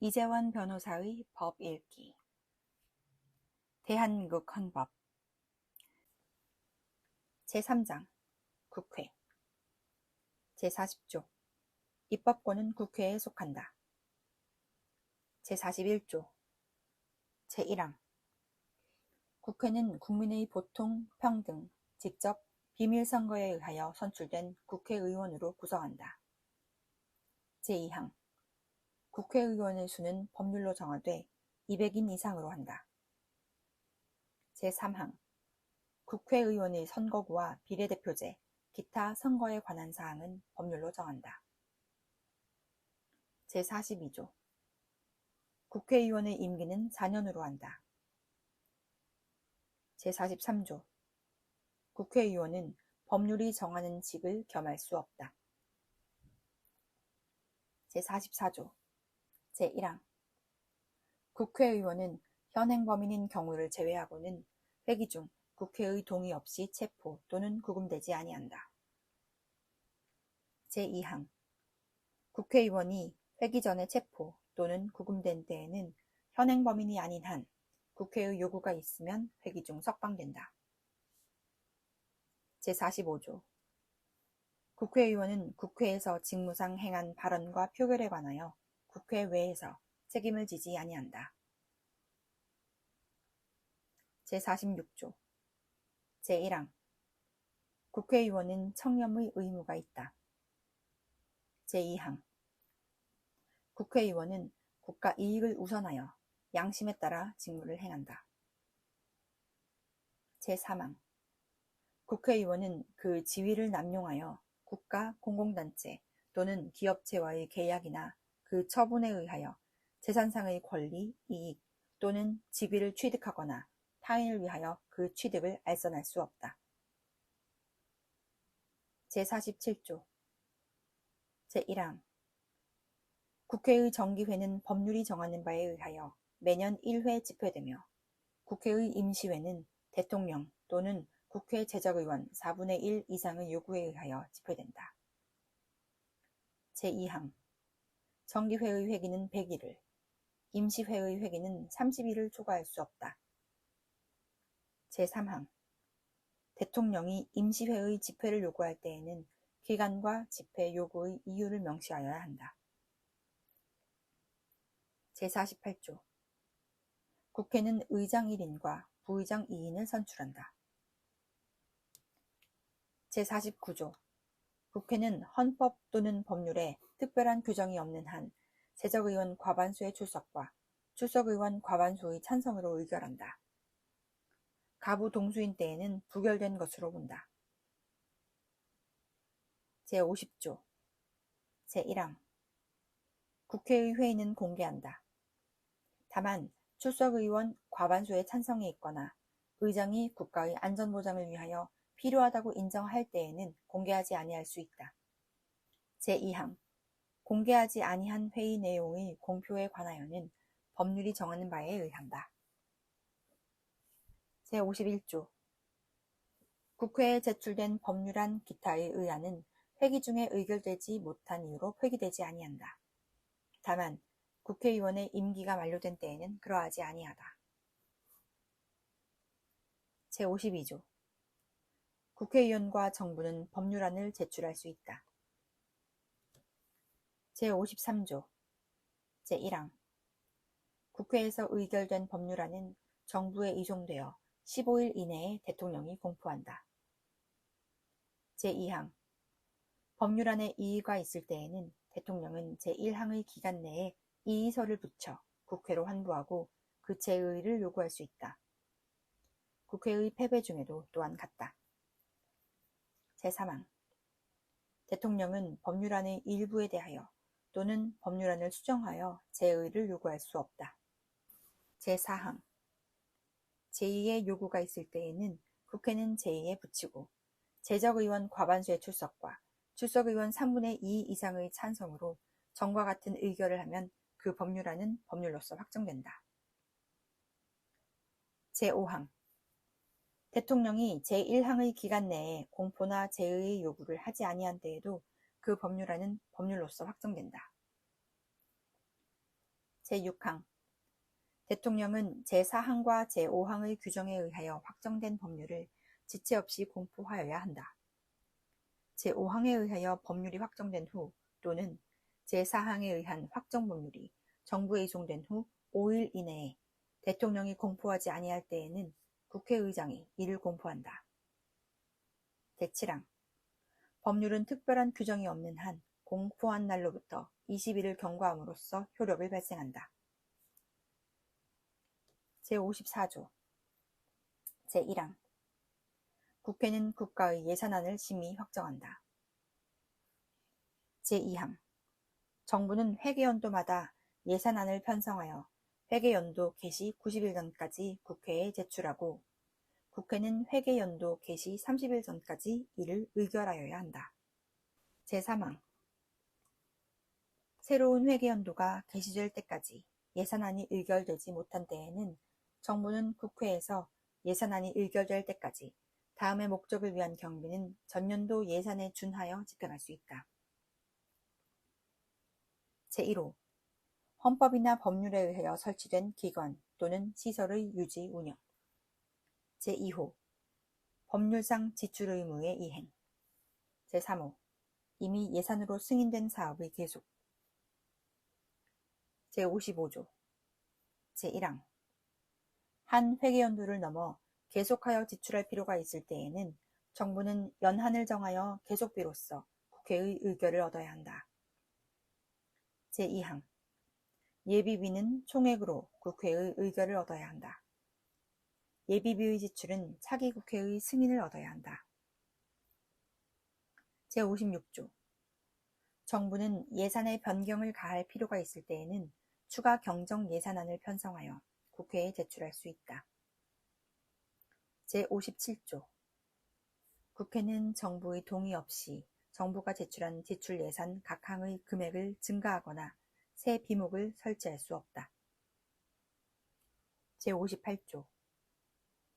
이재원 변호사의 법 읽기. 대한민국 헌법 제3장 국회 제40조 입법권은 국회에 속한다. 제41조 제1항 국회는 국민의 보통, 평등, 직접, 비밀선거에 의하여 선출된 국회의원으로 구성한다. 제2항 국회의원의 수는 법률로 정하되 200인 이상으로 한다. 제3항 국회의원의 선거구와 비례대표제, 기타 선거에 관한 사항은 법률로 정한다. 제42조 국회의원의 임기는 4년으로 한다. 제43조 국회의원은 법률이 정하는 직을 겸할 수 없다. 제44조 제1항 국회의원은 현행범인인 경우를 제외하고는 회기 중 국회의 동의 없이 체포 또는 구금되지 아니한다. 제2항 국회의원이 회기 전에 체포 또는 구금된 때에는 현행범인이 아닌 한 국회의 요구가 있으면 회기 중 석방된다. 제45조 국회의원은 국회에서 직무상 행한 발언과 표결에 관하여 국회 외에서 책임을 지지 아니한다. 제46조 제1항 국회의원은 청렴의 의무가 있다. 제2항 국회의원은 국가 이익을 우선하여 양심에 따라 직무를 행한다. 제3항 국회의원은 그 지위를 남용하여 국가, 공공단체 또는 기업체와의 계약이나 그 처분에 의하여 재산상의 권리, 이익 또는 직위를 취득하거나 타인을 위하여 그 취득을 알선할 수 없다. 제47조 제1항 국회의 정기회는 법률이 정하는 바에 의하여 매년 1회 집회되며 국회의 임시회는 대통령 또는 국회 제적의원 4분의 1 이상의 요구에 의하여 집회된다. 제2항 정기회의 회기는 100일을, 임시회의 회기는 30일을 초과할 수 없다. 제3항 대통령이 임시회의 집회를 요구할 때에는 기간과 집회 요구의 이유를 명시하여야 한다. 제48조 국회는 의장 1인과 부의장 2인을 선출한다. 제49조 국회는 헌법 또는 법률에 특별한 규정이 없는 한 세적의원 과반수의 출석과 출석의원 과반수의 찬성으로 의결한다. 가부 동수인 때에는 부결된 것으로 본다. 제50조 제1항 국회의 회의는 공개한다. 다만 출석의원 과반수의 찬성이 있거나 의장이 국가의 안전보장을 위하여 필요하다고 인정할 때에는 공개하지 아니할 수 있다. 제2항 공개하지 아니한 회의 내용의 공표에 관하여는 법률이 정하는 바에 의한다. 제51조 국회에 제출된 법률안 기타의 의안은 회기 중에 의결되지 못한 이유로 회기되지 아니한다. 다만 국회의원의 임기가 만료된 때에는 그러하지 아니하다. 제52조 국회의원과 정부는 법률안을 제출할 수 있다. 제53조 제1항 국회에서 의결된 법률안은 정부에 이송되어 15일 이내에 대통령이 공포한다. 제2항 법률안에 이의가 있을 때에는 대통령은 제1항의 기간 내에 이의서를 붙여 국회로 환부하고 그 재의를 요구할 수 있다. 국회의 패배 중에도 또한 같다. 제3항 대통령은 법률안의 일부에 대하여 또는 법률안을 수정하여 재의를 요구할 수 없다. 제4항 제2의 요구가 있을 때에는 국회는 제2에 붙이고 제적의원 과반수의 출석과 출석의원 3분의 2 이상의 찬성으로 전과 같은 의결을 하면 그 법률안은 법률로서 확정된다. 제5항 대통령이 제1항의 기간 내에 공포나 재의의 요구를 하지 아니한 때에도 그 법률안은 법률로서 확정된다. 제6항 대통령은 제4항과 제5항의 규정에 의하여 확정된 법률을 지체 없이 공포하여야 한다. 제5항에 의하여 법률이 확정된 후 또는 제4항에 의한 확정 법률이 정부에 이송된 후 5일 이내에 대통령이 공포하지 아니할 때에는 국회의장이 이를 공포한다. 제7항 법률은 특별한 규정이 없는 한 공포한 날로부터 20일을 경과함으로써 효력을 발생한다. 제54조 제1항 국회는 국가의 예산안을 심의 확정한다. 제2항 정부는 회계연도마다 예산안을 편성하여 회계연도 개시 90일 전까지 국회에 제출하고 국회는 회계연도 개시 30일 전까지 이를 의결하여야 한다. 제3항 새로운 회계연도가 개시될 때까지 예산안이 의결되지 못한 때에는 정부는 국회에서 예산안이 의결될 때까지 다음의 목적을 위한 경비는 전년도 예산에 준하여 집행할 수 있다. 제1호 헌법이나 법률에 의하여 설치된 기관 또는 시설의 유지 운영. 제2호 법률상 지출 의무의 이행. 제3호 이미 예산으로 승인된 사업의 계속. 제55조 제1항 한 회계연도를 넘어 계속하여 지출할 필요가 있을 때에는 정부는 연한을 정하여 계속비로서 국회의 의결을 얻어야 한다. 제2항 예비비는 총액으로 국회의 의결을 얻어야 한다. 예비비의 지출은 차기 국회의 승인을 얻어야 한다. 제56조 정부는 예산에 변경을 가할 필요가 있을 때에는 추가 경정 예산안을 편성하여 국회에 제출할 수 있다. 제57조 국회는 정부의 동의 없이 정부가 제출한 지출 예산 각 항의 금액을 증가하거나 새 비목을 설치할 수 없다. 제58조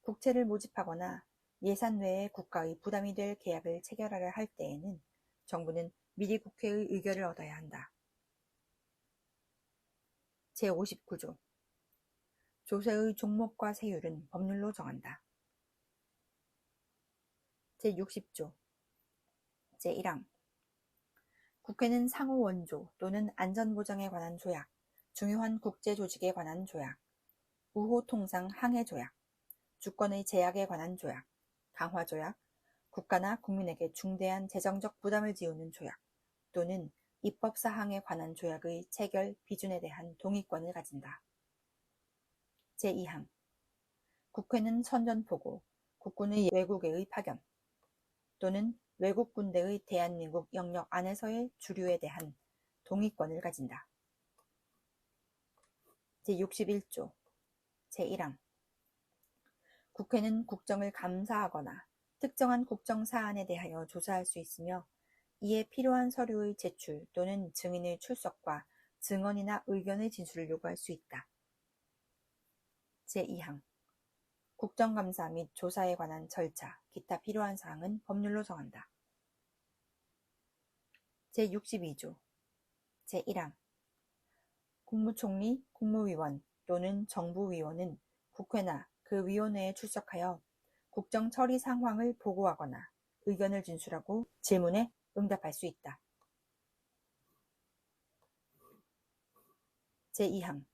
국채를 모집하거나 예산 외에 국가의 부담이 될 계약을 체결하려 할 때에는 정부는 미리 국회의 의결을 얻어야 한다. 제59조 조세의 종목과 세율은 법률로 정한다. 제60조 제1항 국회는 상호 원조 또는 안전보장에 관한 조약, 중요한 국제조직에 관한 조약, 우호통상 항해조약, 주권의 제약에 관한 조약, 강화조약, 국가나 국민에게 중대한 재정적 부담을 지우는 조약 또는 입법사항에 관한 조약의 체결 비준에 대한 동의권을 가진다. 제2항 국회는 선전포고, 국군의 외국에의 파견 또는 외국 군대의 대한민국 영역 안에서의 주류에 대한 동의권을 가진다. 제61조 제1항 국회는 국정을 감사하거나 특정한 국정사안에 대하여 조사할 수 있으며 이에 필요한 서류의 제출 또는 증인의 출석과 증언이나 의견의 진술을 요구할 수 있다. 제2항 국정감사 및 조사에 관한 절차, 기타 필요한 사항은 법률로 정한다. 제62조 제1항 국무총리, 국무위원 또는 정부위원은 국회나 그 위원회에 출석하여 국정 처리 상황을 보고하거나 의견을 진술하고 질문에 응답할 수 있다. 제2항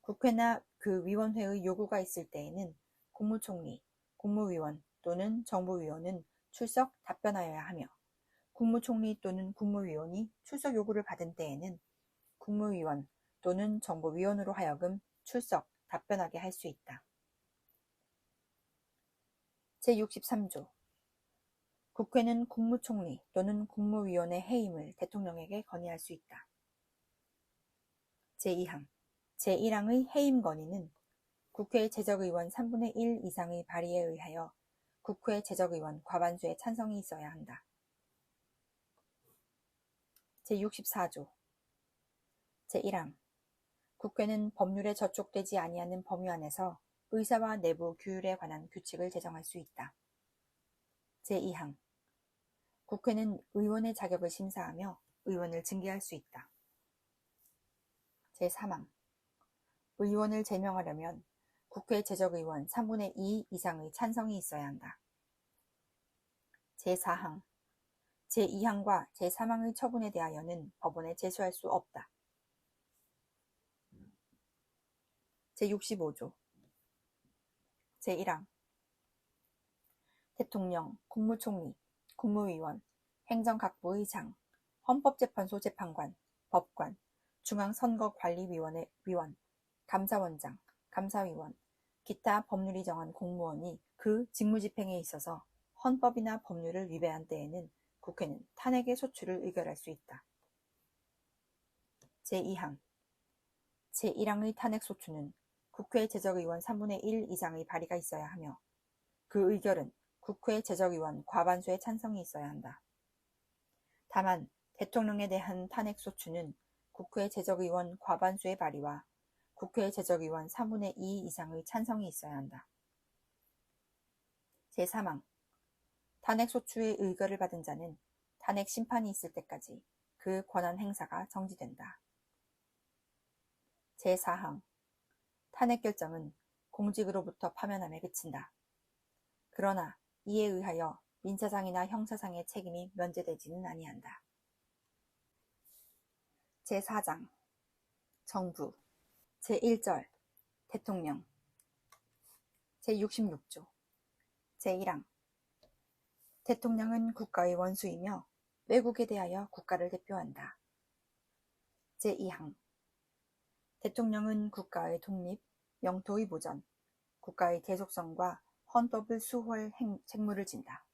국회나 그 위원회의 요구가 있을 때에는 국무총리, 국무위원 또는 정부위원은 출석 답변하여야 하며 국무총리 또는 국무위원이 출석 요구를 받은 때에는 국무위원 또는 정부위원으로 하여금 출석 답변하게 할 수 있다. 제63조 국회는 국무총리 또는 국무위원의 해임을 대통령에게 건의할 수 있다. 제2항 제1항의 해임 건의는 국회 제적의원 3분의 1 이상의 발의에 의하여 국회 제적의원 과반수의 찬성이 있어야 한다. 제64조 제1항 국회는 법률에 저촉되지 아니하는 범위 안에서 의사와 내부 규율에 관한 규칙을 제정할 수 있다. 제2항 국회는 의원의 자격을 심사하며 의원을 징계할 수 있다. 제3항 의원을 제명하려면 국회 제적의원 3분의 2 이상의 찬성이 있어야 한다. 제4항 제2항과 제3항의 처분에 대하여는 법원에 제소할 수 없다. 제65조 제1항 대통령, 국무총리, 국무위원, 행정각부의장, 헌법재판소 재판관, 법관, 중앙선거관리위원회 위원, 감사원장, 감사위원, 기타 법률이 정한 공무원이 그 직무집행에 있어서 헌법이나 법률을 위배한 때에는 국회는 탄핵의 소추를 의결할 수 있다. 제2항 제1항의 탄핵소추는 국회 제적의원 3분의 1 이상의 발의가 있어야 하며 그 의결은 국회 제적의원 과반수의 찬성이 있어야 한다. 다만 대통령에 대한 탄핵소추는 국회 제적의원 과반수의 발의와 국회 제적의원 3분의 2 이상의 찬성이 있어야 한다. 제3항 탄핵소추의 의결을 받은 자는 탄핵 심판이 있을 때까지 그 권한 행사가 정지된다. 제4항 탄핵 결정은 공직으로부터 파면함에 그친다. 그러나 이에 의하여 민사상이나 형사상의 책임이 면제되지는 아니한다. 제4장 정부 제1절 대통령 제66조 제1항 대통령은 국가의 원수이며 외국에 대하여 국가를 대표한다. 제2항 대통령은 국가의 독립, 영토의 보전, 국가의 계속성과 헌법을 수호할 책무를 진다.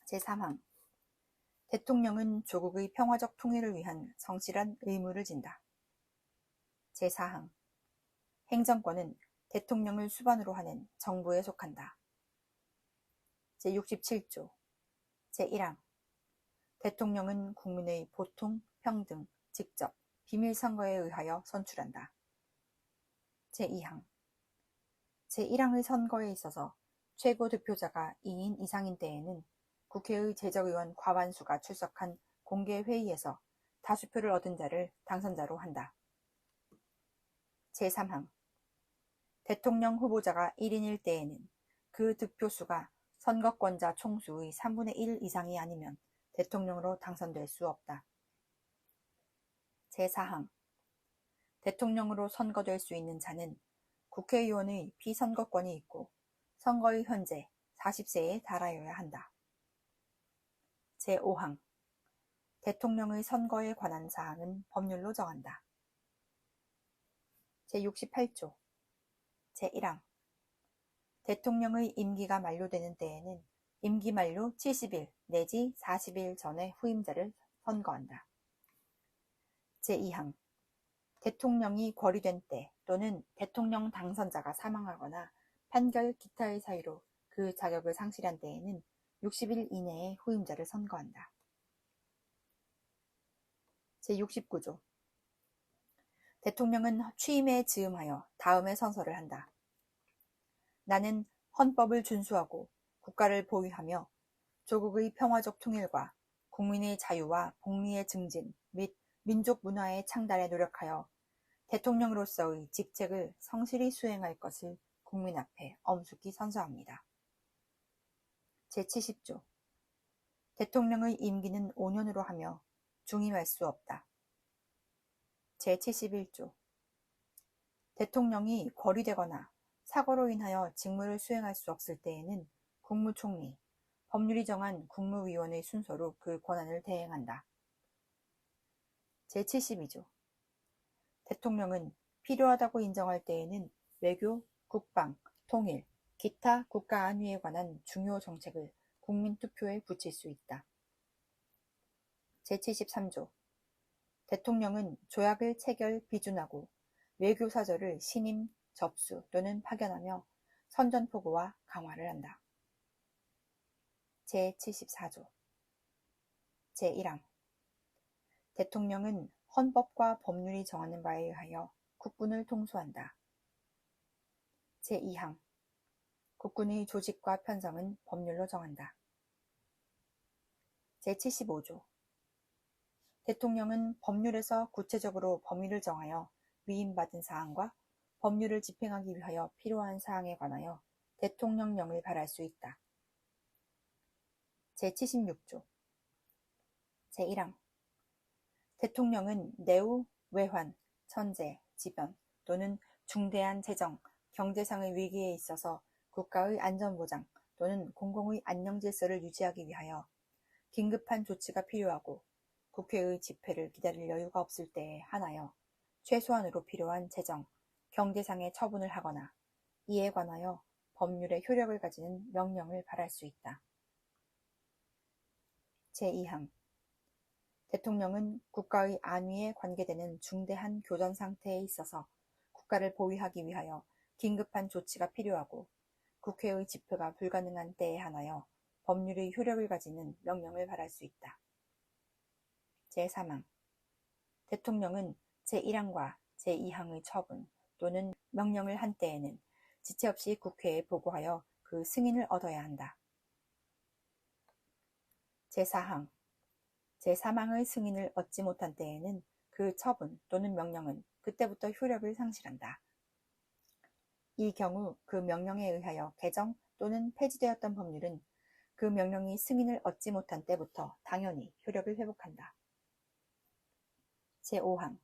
제3항 대통령은 조국의 평화적 통일을 위한 성실한 의무를 진다. 제4항 행정권은 대통령을 수반으로 하는 정부에 속한다. 제67조 제1항 대통령은 국민의 보통, 평등, 직접, 비밀선거에 의하여 선출한다. 제2항 제1항의 선거에 있어서 최고 득표자가 2인 이상인 때에는 국회의 제적의원 과반수가 출석한 공개회의에서 다수표를 얻은 자를 당선자로 한다. 제3항 대통령 후보자가 1인일 때에는 그 득표수가 선거권자 총수의 3분의 1 이상이 아니면 대통령으로 당선될 수 없다. 제4항 대통령으로 선거될 수 있는 자는 국회의원의 피선거권이 있고 선거의 현재 40세에 달하여야 한다. 제5항 대통령의 선거에 관한 사항은 법률로 정한다. 제68조 제1항 대통령의 임기가 만료되는 때에는 임기 만료 70일 내지 40일 전에 후임자를 선거한다. 제2항 대통령이 거리된 때 또는 대통령 당선자가 사망하거나 판결 기타의 사유로 그 자격을 상실한 때에는 60일 이내에 후임자를 선거한다. 제69조 대통령은 취임에 즈음하여 다음의 선서를 한다. 나는 헌법을 준수하고 국가를 보위하며 조국의 평화적 통일과 국민의 자유와 복리의 증진 및 민족 문화의 창달에 노력하여 대통령으로서의 직책을 성실히 수행할 것을 국민 앞에 엄숙히 선서합니다. 제70조 대통령의 임기는 5년으로 하며 중임할 수 없다. 제71조 대통령이 거리되거나 사고로 인하여 직무를 수행할 수 없을 때에는 국무총리, 법률이 정한 국무위원의 순서로 그 권한을 대행한다. 제72조 대통령은 필요하다고 인정할 때에는 외교, 국방, 통일, 기타 국가 안위에 관한 중요 정책을 국민투표에 붙일 수 있다. 제73조 대통령은 조약을 체결, 비준하고 외교사절을 신임, 접수 또는 파견하며 선전포고와 강화를 한다. 제74조 제1항 대통령은 헌법과 법률이 정하는 바에 의하여 국군을 통수한다. 제2항 국군의 조직과 편성은 법률로 정한다. 제75조 대통령은 법률에서 구체적으로 범위를 정하여 위임받은 사항과 법률을 집행하기 위하여 필요한 사항에 관하여 대통령령을 발할 수 있다. 제76조 제1항 대통령은 내후, 외환, 천재, 지변 또는 중대한 재정, 경제상의 위기에 있어서 국가의 안전보장 또는 공공의 안녕질서를 유지하기 위하여 긴급한 조치가 필요하고 국회의 집회를 기다릴 여유가 없을 때에 한하여 최소한으로 필요한 재정, 경제상의 처분을 하거나 이에 관하여 법률의 효력을 가지는 명령을 발할 수 있다. 제2항 대통령은 국가의 안위에 관계되는 중대한 교전 상태에 있어서 국가를 보위하기 위하여 긴급한 조치가 필요하고 국회의 집회가 불가능한 때에 한하여 법률의 효력을 가지는 명령을 발할 수 있다. 제3항 대통령은 제1항과 제2항의 처분 또는 명령을 한 때에는 지체 없이 국회에 보고하여 그 승인을 얻어야 한다. 제4항 제3항의 승인을 얻지 못한 때에는 그 처분 또는 명령은 그때부터 효력을 상실한다. 이 경우 그 명령에 의하여 개정 또는 폐지되었던 법률은 그 명령이 승인을 얻지 못한 때부터 당연히 효력을 회복한다. 제5항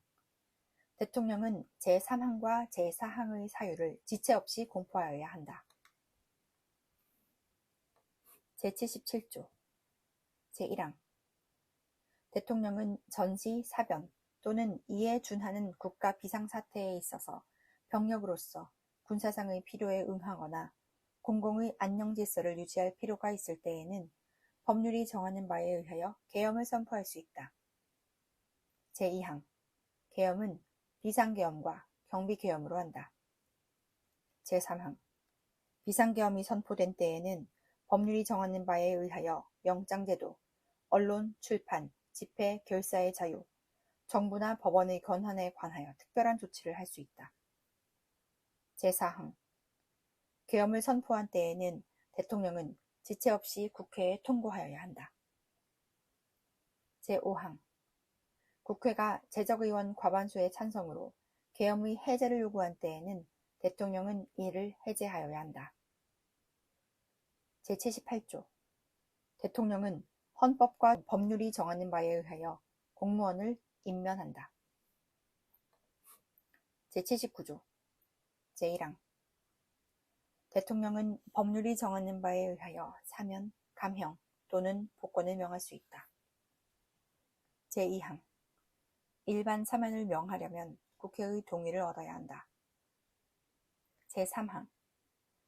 대통령은 제3항과 제4항의 사유를 지체 없이 공포하여야 한다. 제77조 제1항 대통령은 전시, 사변 또는 이에 준하는 국가 비상사태에 있어서 병력으로서 군사상의 필요에 응하거나 공공의 안녕질서를 유지할 필요가 있을 때에는 법률이 정하는 바에 의하여 계엄을 선포할 수 있다. 제2항 계엄은 비상계엄과 경비계엄으로 한다. 제3항 비상계엄이 선포된 때에는 법률이 정하는 바에 의하여 영장제도, 언론, 출판, 집회, 결사의 자유, 정부나 법원의 권한에 관하여 특별한 조치를 할 수 있다. 제4항 계엄을 선포한 때에는 대통령은 지체 없이 국회에 통고하여야 한다. 제5항 국회가 재적의원 과반수의 찬성으로 계엄의 해제를 요구한 때에는 대통령은 이를 해제하여야 한다. 제78조 대통령은 헌법과 법률이 정하는 바에 의하여 공무원을 임면한다. 제79조 제1항 대통령은 법률이 정하는 바에 의하여 사면, 감형 또는 복권을 명할 수 있다. 제2항 일반 사면을 명하려면 국회의 동의를 얻어야 한다. 제3항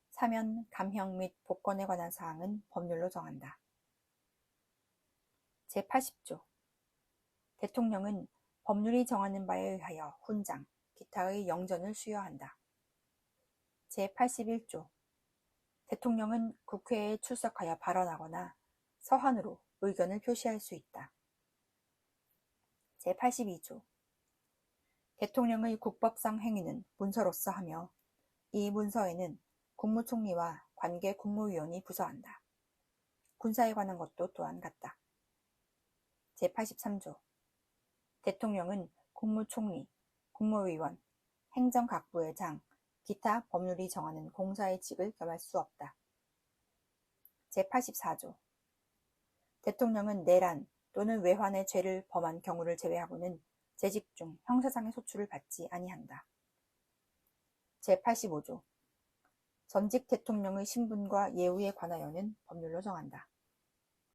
사면, 감형 및 복권에 관한 사항은 법률로 정한다. 제80조 대통령은 법률이 정하는 바에 의하여 훈장, 기타의 영전을 수여한다. 제81조 대통령은 국회에 출석하여 발언하거나 서한으로 의견을 표시할 수 있다. 제82조 대통령의 국법상 행위는 문서로서 하며 이 문서에는 국무총리와 관계 국무위원이 부서한다. 군사에 관한 것도 또한 같다. 제83조 대통령은 국무총리, 국무위원, 행정각부의장, 기타 법률이 정하는 공사의 직을 겸할 수 없다. 제84조 대통령은 내란 또는 외환의 죄를 범한 경우를 제외하고는 재직 중 형사상의 소출을 받지 아니한다. 제85조 전직 대통령의 신분과 예우에 관하여는 법률로 정한다.